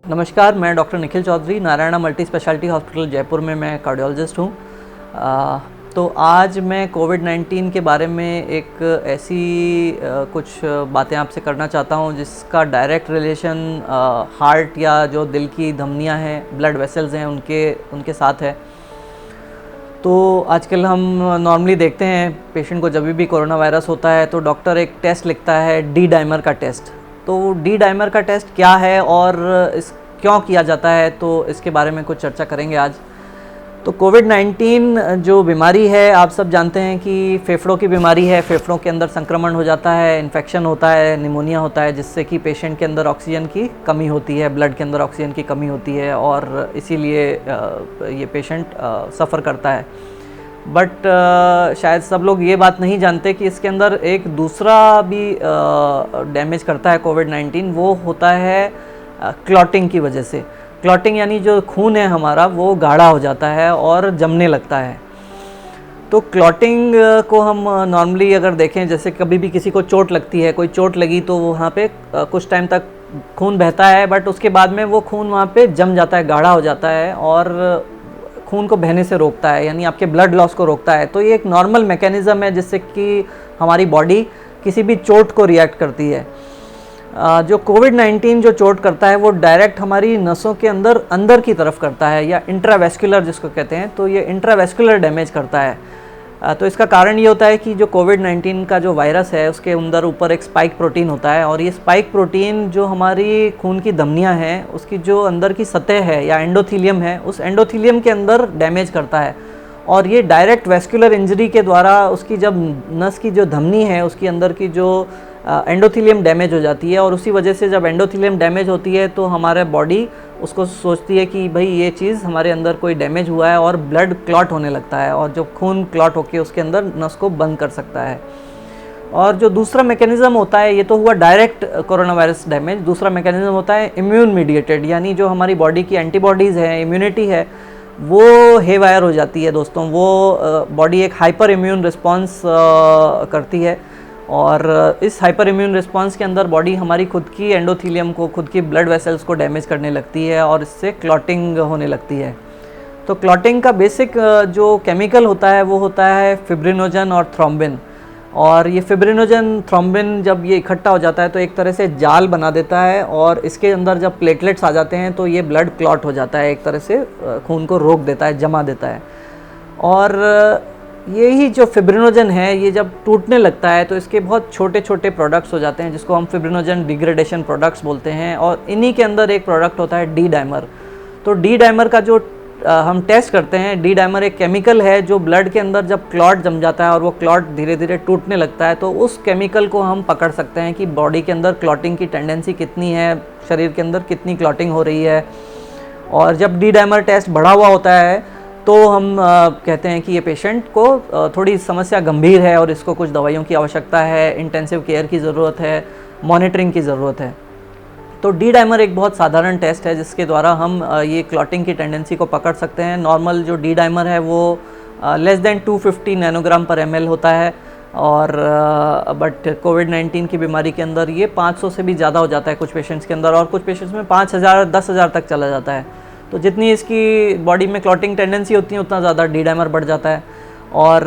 नमस्कार, मैं doctor Nikhil Chaudhary, Narayana multi speciality hospital Jaipur में मैं कार्डियोलॉजिस्ट हूँ। तो आज मैं कोविड-19 के बारे में एक ऐसी कुछ बातें आपसे करना चाहता हूँ जिसका डायरेक्ट रिलेशन हार्ट या जो दिल की धमनियाँ हैं, ब्लड वेसल्स हैं, उनके साथ है। तो आजकल हम नॉर्मली देखते हैं पेशेंट को जब भी कोरोना वायरस होता है तो डॉक्टर एक टेस्ट लिखता है, डी डाइमर का टेस्ट। तो डी डाइमर का टेस्ट क्या है और इस क्यों किया जाता है, तो इसके बारे में कुछ चर्चा करेंगे आज। तो कोविड-19 जो बीमारी है, आप सब जानते हैं कि फेफड़ों की बीमारी है। फेफड़ों के अंदर संक्रमण हो जाता है, इन्फेक्शन होता है, निमोनिया होता है, जिससे कि पेशेंट के अंदर ऑक्सीजन की कमी होती है, ब्लड के अंदर ऑक्सीजन की कमी होती है और इसीलिए ये पेशेंट सफ़र करता है। बट शायद सब लोग ये बात नहीं जानते कि इसके अंदर एक दूसरा भी डैमेज करता है कोविड-19, वो होता है क्लॉटिंग की वजह से। क्लॉटिंग यानी जो खून है हमारा वो गाढ़ा हो जाता है और जमने लगता है। तो क्लॉटिंग को हम नॉर्मली अगर देखें, जैसे कभी भी किसी को चोट लगती है, कोई चोट लगी तो वहाँ पे कुछ टाइम तक खून बहता है, बट उसके बाद में वो खून वहाँ पे जम जाता है, गाढ़ा हो जाता है और खून को बहने से रोकता है, यानी आपके ब्लड लॉस को रोकता है। तो ये एक नॉर्मल मैकेनिज़्म है जिससे कि हमारी बॉडी किसी भी चोट को रिएक्ट करती है। जो कोविड-19 जो चोट करता है वो डायरेक्ट हमारी नसों के अंदर की तरफ करता है, या इंट्रावेस्कुलर जिसको कहते हैं। तो ये इंट्रावेस्कुलर डैमेज करता है। तो इसका कारण ये होता है कि जो कोविड-19 का जो वायरस है उसके अंदर ऊपर एक स्पाइक प्रोटीन होता है, और ये स्पाइक प्रोटीन जो हमारी खून की धमनियाँ हैं उसकी जो अंदर की सतह है या एंडोथीलियम है, उस एंडोथीलियम के अंदर डैमेज करता है। और ये डायरेक्ट वेस्कुलर इंजरी के द्वारा उसकी जब नस की जो धमनी है उसकी अंदर की जो एंडोथीलियम डैमेज हो जाती है, और उसी वजह से जब एंडोथीलियम डैमेज होती है तो हमारे बॉडी उसको सोचती है कि भाई ये चीज़ हमारे अंदर कोई डैमेज हुआ है, और ब्लड क्लॉट होने लगता है, और जो खून क्लॉट होकर उसके अंदर नस को बंद कर सकता है। और जो दूसरा मैकेनिज़्म होता है, ये तो हुआ डायरेक्ट कोरोना वायरस डैमेज। दूसरा मैकेनिज़्म होता है इम्यून मीडिएटेड, यानी जो हमारी बॉडी की एंटीबॉडीज़ है, इम्यूनिटी है, वो हेवायर हो जाती है दोस्तों। वो बॉडी एक हाइपर इम्यून रिस्पॉन्स करती है, और इस हाइपर इम्यून रिस्पॉन्स के अंदर बॉडी हमारी खुद की एंडोथीलियम को, खुद की ब्लड वेसल्स को डैमेज करने लगती है, और इससे क्लॉटिंग होने लगती है। तो क्लॉटिंग का बेसिक जो केमिकल होता है वो होता है फिब्रिनोजन और थ्रोम्बिन। और ये फिब्रिनोजन थ्रोम्बिन जब ये इकट्ठा हो जाता है तो एक तरह से जाल बना देता है, और इसके अंदर जब प्लेटलेट्स आ जाते हैं तो ये ब्लड क्लॉट हो जाता है, एक तरह से खून को रोक देता है, जमा देता है। और यही जो फिब्रिनोजन है ये जब टूटने लगता है तो इसके बहुत छोटे छोटे प्रोडक्ट्स हो जाते हैं जिसको हम फिब्रिनोजन डिग्रेडेशन प्रोडक्ट्स बोलते हैं, और इन्हीं के अंदर एक प्रोडक्ट होता है डी डाइमर। तो डी डाइमर का जो हम टेस्ट करते हैं, डी डाइमर एक केमिकल है जो ब्लड के अंदर जब क्लॉट जम जाता है और वो क्लॉट धीरे धीरे टूटने लगता है, तो उस केमिकल को हम पकड़ सकते हैं कि बॉडी के अंदर क्लॉटिंग की टेंडेंसी कितनी है, शरीर के अंदर कितनी क्लॉटिंग हो रही है। और जब डी डाइमर टेस्ट बढ़ा हुआ होता है तो हम कहते हैं कि ये पेशेंट को थोड़ी समस्या गंभीर है और इसको कुछ दवाइयों की आवश्यकता है, इंटेंसिव केयर की ज़रूरत है, मॉनिटरिंग की ज़रूरत है। तो डी डाइमर एक बहुत साधारण टेस्ट है जिसके द्वारा हम ये क्लॉटिंग की टेंडेंसी को पकड़ सकते हैं। नॉर्मल जो डी डाइमर है वो लेस देन 250 नैनोग्राम पर ml होता है, और बट कोविड-19 की बीमारी के अंदर ये 500 से भी ज़्यादा हो जाता है कुछ पेशेंट्स के अंदर, और कुछ पेशेंट्स में 5000 10,000 तक चला जाता है। तो जितनी इसकी बॉडी में क्लॉटिंग टेंडेंसी होती है उतना ज़्यादा डी डाइमर बढ़ जाता है। और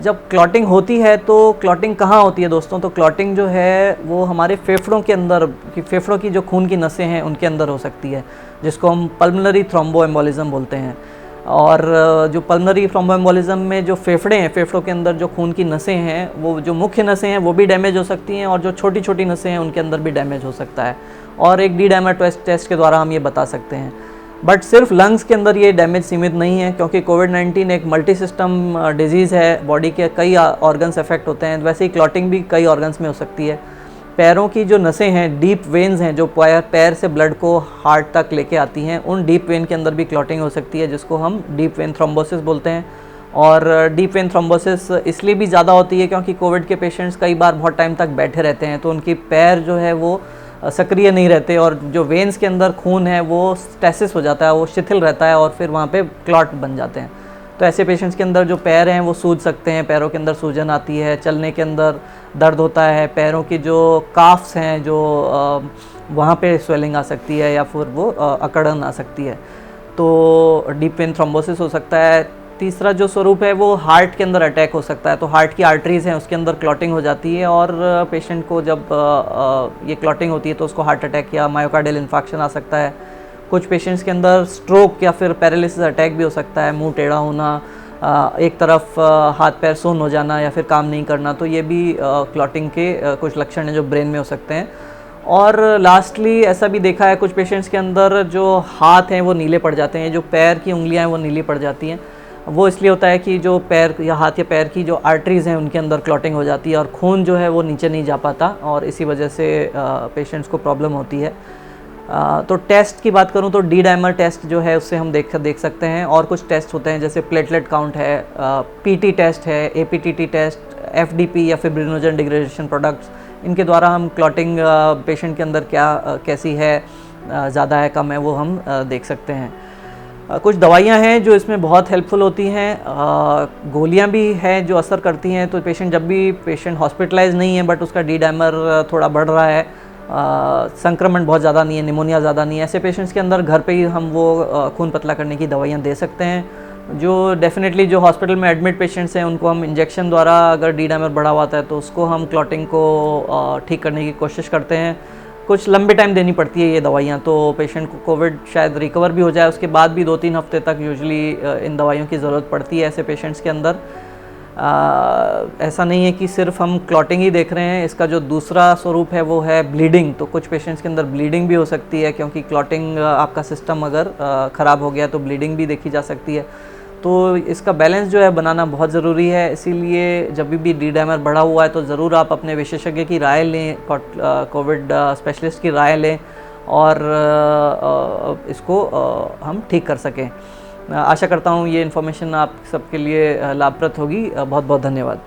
जब क्लॉटिंग होती है तो क्लॉटिंग कहाँ होती है दोस्तों? तो क्लॉटिंग जो है वो हमारे फेफड़ों के अंदर, फेफड़ों की जो खून की नसें हैं उनके अंदर हो सकती है, जिसको हम पल्मोनरी थ्रोम्बोएम्बोलिज्म बोलते हैं। और जो पल्मोनरी थ्रोम्बोएम्बोलिज्म में जो फेफड़े हैं, फेफड़ों के अंदर जो खून की नसें हैं, वो जो मुख्य नसें हैं वो भी डैमेज हो सकती हैं, और जो छोटी छोटी नसें हैं उनके अंदर भी डैमेज हो सकता है, और एक डी डाइमर टेस्ट के द्वारा हम ये बता सकते हैं। बट सिर्फ लंग्स के अंदर ये डैमेज सीमित नहीं है, क्योंकि कोविड-19 एक मल्टी सिस्टम डिजीज़ है, बॉडी के कई ऑर्गन्स अफेक्ट होते हैं। वैसे ही क्लॉटिंग भी कई ऑर्गन्स में हो सकती है। पैरों की जो नसें हैं, डीप वेन्स हैं जो पैर से ब्लड को हार्ट तक लेके आती हैं, उन डीप वेन के अंदर भी क्लॉटिंग हो सकती है, जिसको हम डीप वेन थ्रोम्बोसिस बोलते हैं। और डीप वेन थ्रोम्बोसिस इसलिए भी ज़्यादा होती है क्योंकि कोविड के पेशेंट्स कई बार बहुत टाइम तक बैठे रहते हैं, तो उनकी पैर जो है वो सक्रिय नहीं रहते, और जो वेन्स के अंदर खून है वो स्टेसिस हो जाता है, वो शिथिल रहता है, और फिर वहाँ पे क्लॉट बन जाते हैं। तो ऐसे पेशेंट्स के अंदर जो पैर हैं वो सूज सकते हैं, पैरों के अंदर सूजन आती है, चलने के अंदर दर्द होता है, पैरों की जो काफ्स हैं जो वहाँ पे स्वेलिंग आ सकती है या फिर वो अकड़न आ सकती है। तो डीप वेन थ्रोम्बोसिस हो सकता है। तीसरा जो स्वरूप है वो हार्ट के अंदर अटैक हो सकता है। तो हार्ट की आर्टरीज़ हैं उसके अंदर क्लॉटिंग हो जाती है और पेशेंट को जब ये क्लॉटिंग होती है तो उसको हार्ट अटैक या मायोकार्डियल इन्फार्क्शन आ सकता है। कुछ पेशेंट्स के अंदर स्ट्रोक या फिर पैरालिसिस अटैक भी हो सकता है, मुंह टेढ़ा होना, एक तरफ हाथ पैर सुन्न हो जाना या फिर काम नहीं करना। तो ये भी क्लॉटिंग के कुछ लक्षण हैं जो ब्रेन में हो सकते हैं। और लास्टली ऐसा भी देखा है कुछ पेशेंट्स के अंदर जो हाथ हैं वो नीले पड़ जाते हैं, जो पैर की उंगलियां हैं वो नीली पड़ जाती हैं। वो इसलिए होता है कि जो पैर या हाथ या पैर की जो आर्टरीज़ हैं उनके अंदर क्लॉटिंग हो जाती है और खून जो है वो नीचे नहीं जा पाता और इसी वजह से पेशेंट्स को प्रॉब्लम होती है। तो टेस्ट की बात करूं तो डी डाइमर टेस्ट जो है उससे हम देख सकते हैं। और कुछ टेस्ट होते हैं जैसे प्लेटलेट काउंट है, पीटी टेस्ट है, एपीटीटी टेस्ट, एफडीपी या फिब्रिनोजन डिग्रेडेशन प्रोडक्ट्स, इनके द्वारा हम क्लॉटिंग पेशेंट के अंदर कैसी है, ज़्यादा है कम है, वो हम देख सकते हैं। कुछ दवाइयाँ हैं जो इसमें बहुत हेल्पफुल होती हैं, गोलियाँ भी हैं जो असर करती हैं। तो जब भी पेशेंट हॉस्पिटलाइज नहीं है बट उसका डी डाइमर थोड़ा बढ़ रहा है, संक्रमण बहुत ज़्यादा नहीं है, निमोनिया ज़्यादा नहीं है, ऐसे पेशेंट्स के अंदर घर पे ही हम वो खून पतला करने की दवाइयाँ दे सकते हैं। जो डेफिनेटली जो हॉस्पिटल में एडमिट पेशेंट्स हैं उनको हम इंजेक्शन द्वारा, अगर डी डाइमर बढ़ा हुआ है तो उसको हम क्लॉटिंग को ठीक करने की कोशिश करते हैं। कुछ लंबे टाइम देनी पड़ती है ये दवाइयाँ, तो पेशेंट को कोविड शायद रिकवर भी हो जाए, उसके बाद भी 2-3 हफ्ते तक यूजुअली इन दवाइयों की ज़रूरत पड़ती है ऐसे पेशेंट्स के अंदर। ऐसा नहीं है कि सिर्फ हम क्लॉटिंग ही देख रहे हैं, इसका जो दूसरा स्वरूप है वो है ब्लीडिंग। तो कुछ पेशेंट्स के अंदर ब्लीडिंग भी हो सकती है, क्योंकि क्लॉटिंग आपका सिस्टम अगर ख़राब हो गया तो ब्लीडिंग भी देखी जा सकती है। तो इसका बैलेंस जो है बनाना बहुत ज़रूरी है। इसीलिए जब भी डी डाइमर बढ़ा हुआ है तो ज़रूर आप अपने विशेषज्ञ की राय लें, कोविड स्पेशलिस्ट की राय लें और इसको हम ठीक कर सकें। आशा करता हूँ ये इन्फॉर्मेशन आप सबके लिए लाभप्रद होगी। बहुत बहुत धन्यवाद।